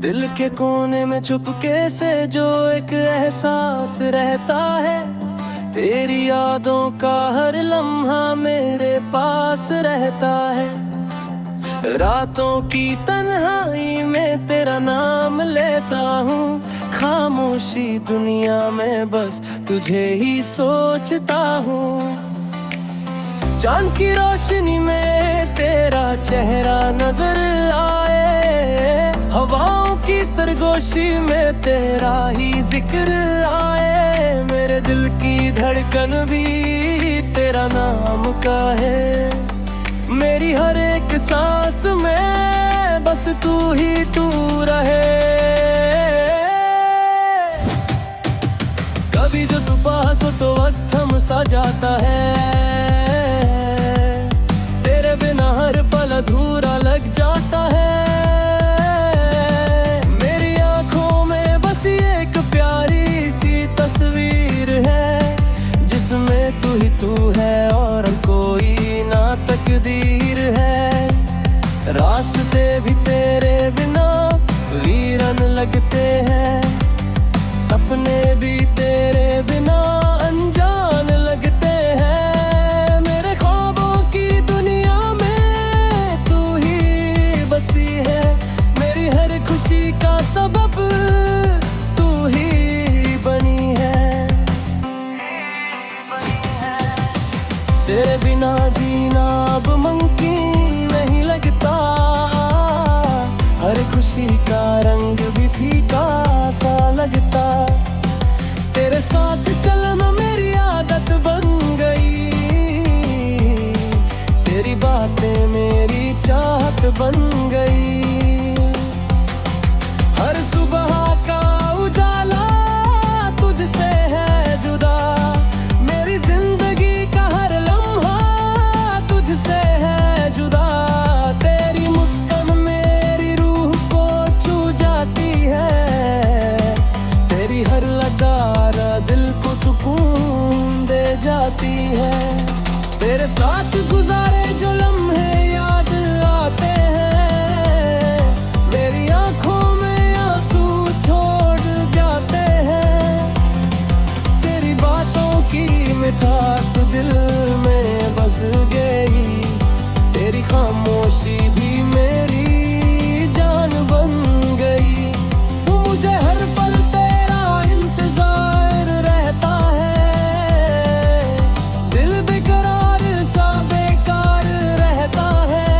दिल के कोने में चुपके से जो एक एहसास रहता है, तेरी यादों का हर लम्हा मेरे पास रहता है। रातों की तन्हाई में तेरा नाम लेता हूँ, खामोशी दुनिया में बस तुझे ही सोचता हूँ। चांद की रोशनी में तेरा चेहरा नजर आए, हवाओं की सरगोशी में तेरा ही जिक्र आए। मेरे दिल की धड़कन भी तेरा नाम का है, मेरी हर एक सांस में बस तू ही तू रहे। कभी जो तू पास हो तो वक्त थम सा जाता है, तेरे बिना हर पल अधूरा लग जाता है। मेरी आंखों में बस एक प्यारी सी तस्वीर है, जिसमें तू ही तू है और कोई ना तकदीर है। रास्ते भी तेरे बिना वीरन लगते हैं, सपने भी तेरे बिना अनजान लगते हैं। मेरे ख्वाबों की दुनिया में तू ही बसी है, मेरी हर खुशी का सबब तू ही बनी है। तेरे बिना जीना अब मुमकिन नहीं लगता, हर खुशी का रंग भी फीका सा लगता। तेरे साथ चलना मेरी आदत बन गई, तेरी बातें मेरी चाहत बन गई। हर सुबह का उजाला तुझसे है जुदा, मेरी जिंदगी का हर लम्हा तुझसे है जुदा। तेरी मुस्कान मेरी रूह को छू जाती है, तेरी हर लकार दिल को सुकून दे जाती है। तेरे साथ गुजारे जो लम्हे याद आते हैं, मेरी आंखों में आंसू छोड़ जाते हैं। तेरी बातों की मिठास दिल में बस गई, तेरी खामोशी भी मेरी जान बन गई। मुझे हर पल तेरा इंतजार रहता है, दिल बेकरार सा बेकार रहता है।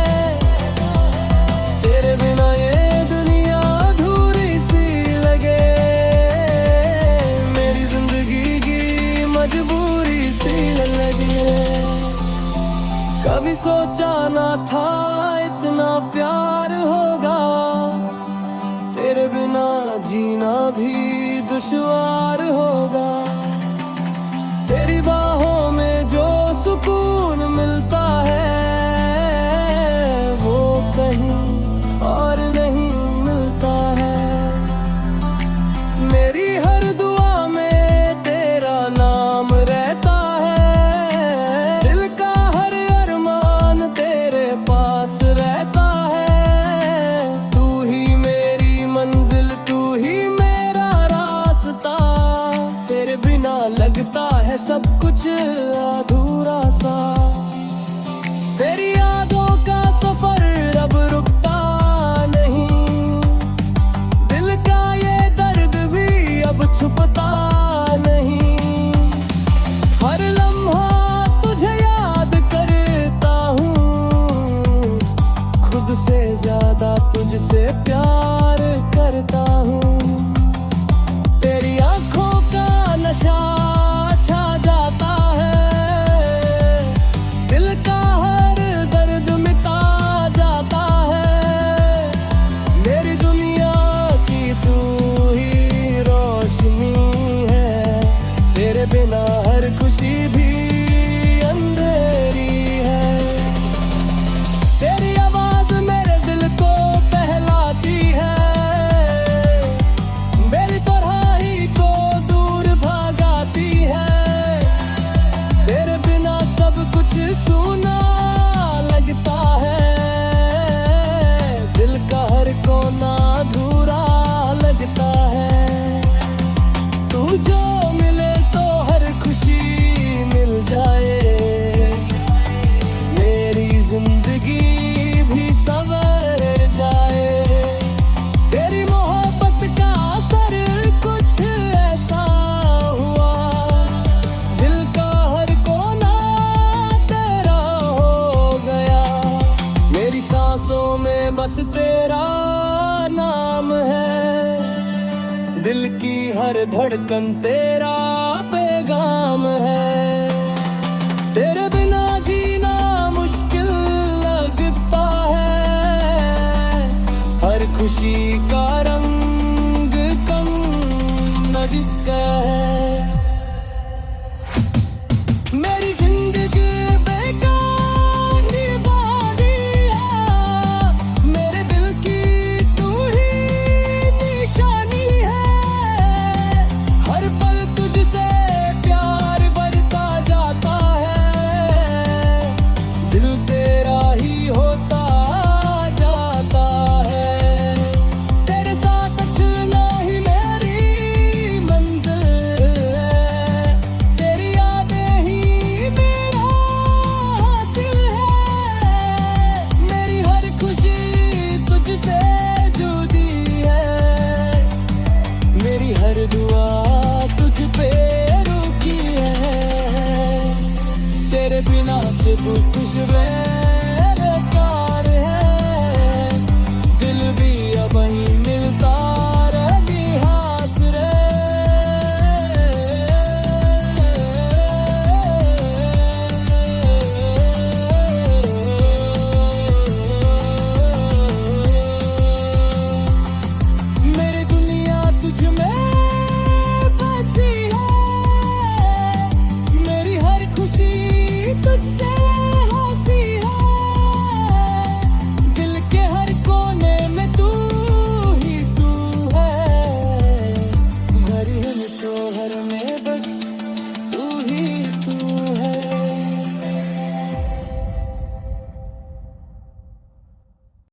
तेरे बिना ये दुनिया अधूरी सी लगे, मेरी जिंदगी की मजबूरी सी लगे। कभी सोचा ना था इतना प्यार होगा, तेरे बिना जीना भी दुश्वार होगा। तेरी बाहों में जो सुकून मिलता है, वो कहीं और नहीं मिलता है। मेरी हर दुआ में तेरा नाम रहता है, दिल का हर अरमान तेरे पास रहता है। तू ही मेरी मंजिल, तू ही मेरा रास्ता, तेरे बिना लगता है सब कुछ अधूरा सा। तेरी यादों का सफर अब रुकता नहीं, दिल का ये दर्द भी अब छुपता नहीं। हर लम्हा तुझे याद करता हूँ, खुद से ज्यादा तुझसे प्यार करता हूँ। तेरी आंखों का नशा छा जाता है, दिल का हर दर्द मिटा जाता है। मेरी दुनिया की तू ही रोशनी है, तेरे बिना हर खुशी भी अंधेरी है। तेरी आवाज मेरे दिल को बहलाती है, मेरी तन्हाई को दूर भगाती है। तेरे बिना सब कुछ सूना लगता है, दिल का हर कोना अधूरा जो मिले तो हर खुशी मिल जाए, मेरी जिंदगी भी संवर जाए। तेरी मोहब्बत का असर कुछ ऐसा हुआ, दिल का हर कोना तेरा हो गया। मेरी सांसों में बस तेरा नाम है, दिल की हर धड़कन तेरा पैगाम है। तेरे बिना जीना मुश्किल लगता है, हर खुशी का रंग कम लगता है। मेरी जिंदगी बेकार निभानी है, मेरे दिल की तू ही निशानी है। हर पल तुझसे प्यार बढ़ता जाता है, दिल तेरा ही होता जाता है। तेरे साथ चलना ही मेरी मंजिल है, तेरी यादें ही मेरा हासिल है। मेरी हर खुशी तुझसे जुड़ी है, मेरी हर दुआ तुझ पे रुकी है। तेरे बिना सिर्फ कुछ बेकार है, दिल भी अब ही मिलता रही हास रे। मेरी दुनिया तुझ में बसी है, मेरी हर खुशी तुझसे